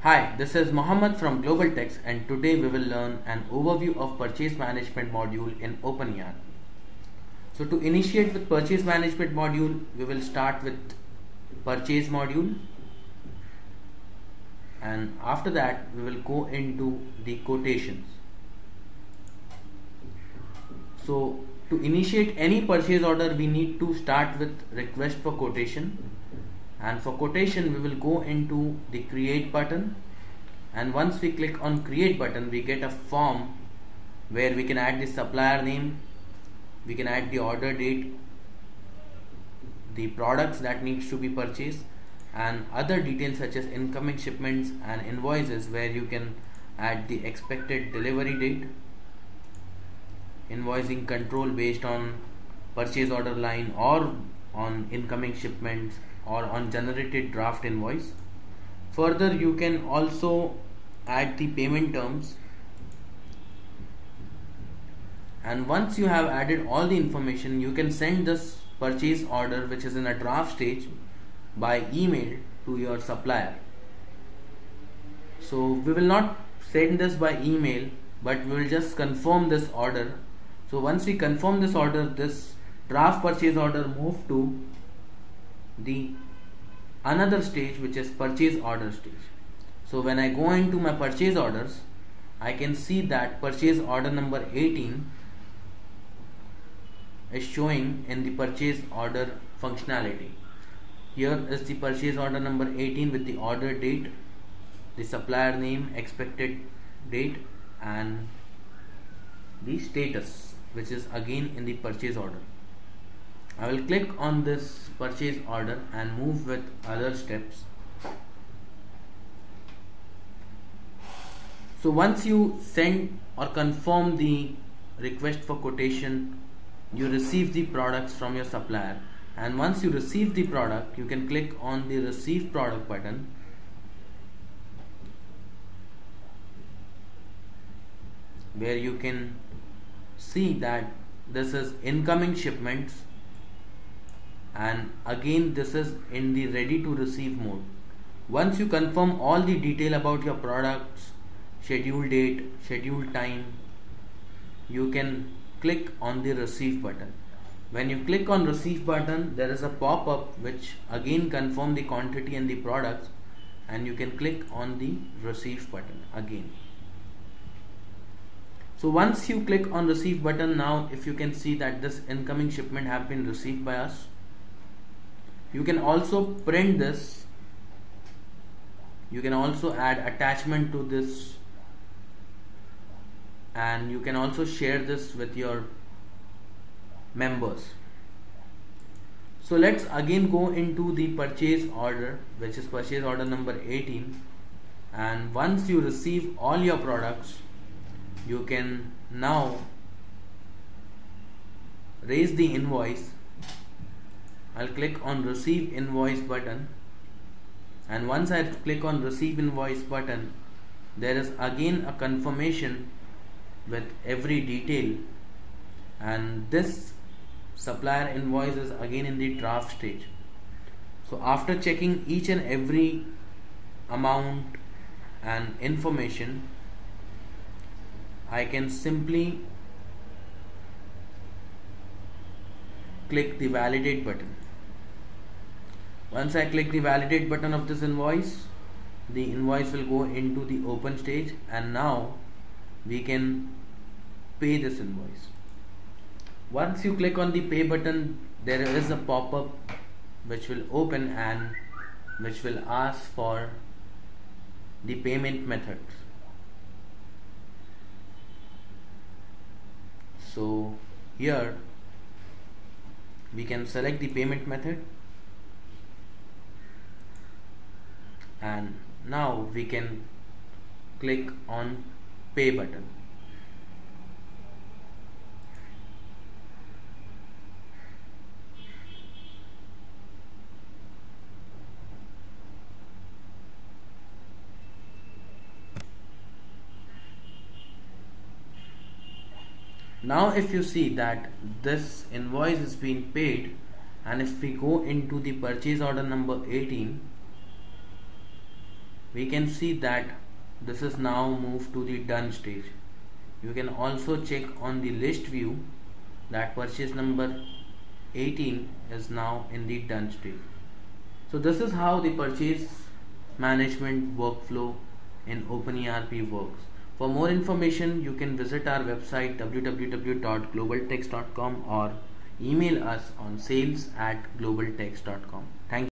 Hi, this is Mohammed from Global Text, and today we will learn an overview of purchase management module in OpenYarn. So to initiate with purchase management module, we will start with purchase module, and after that we will go into the quotations. So to initiate any purchase order, we need to start with request for quotation, and for quotation we will go into the create button, and once we click on create button we get a form where we can add the supplier name, we can add the order date, the products that needs to be purchased, and other details such as incoming shipments and invoices, where you can add the expected delivery date, invoicing control based on purchase order line or on incoming shipments or on generated draft invoice. Further, you can also add the payment terms, and once you have added all the information, you can send this purchase order, which is in a draft stage, by email to your supplier. So we will not send this by email, but we will just confirm this order. So once we confirm this order, this draft purchase order move to the another stage, which is purchase order stage. So when I go into my purchase orders, I can see that purchase order number 18 is showing in the purchase order functionality. Here is the purchase order number 18 with the order date, the supplier name, expected date, and the status, which is again in the purchase order. I will click on this purchase order and move with other steps. So once you send or confirm the request for quotation, you receive the products from your supplier, and once you receive the product, you can click on the receive product button, where you can see that this is incoming shipments, and again this is in the ready to receive mode. Once you confirm all the detail about your products, schedule date, schedule time, you can click on the receive button. When you click on receive button, there is a pop-up which again confirm the quantity and the products, and you can click on the receive button again. So once you click on receive button, now if you can see that this incoming shipment have been received by us, you can also print this, you can also add attachment to this, and you can also share this with your members. So let's again go into the purchase order, which is purchase order number 18, and once you receive all your products, you can now raise the invoice. I'll click on receive invoice button, and once I click on receive invoice button, there is again a confirmation with every detail, and this supplier invoice is again in the draft stage. So after checking each and every amount and information, I can simply click the validate button. Once I click the validate button of this invoice, the invoice will go into the open stage, and now we can pay this invoice. Once you click on the pay button, there is a pop-up which will open and which will ask for the payment methods. So here we can select the payment method, and now we can click on pay button. Now if you see that this invoice is being paid, and if we go into the purchase order number 18, we can see that this is now moved to the done stage. You can also check on the list view that purchase number 18 is now in the done stage. So this is how the purchase management workflow in OpenERP works. For more information, you can visit our website www.globaltex.com or email us on sales@globaltex.com. Thank you.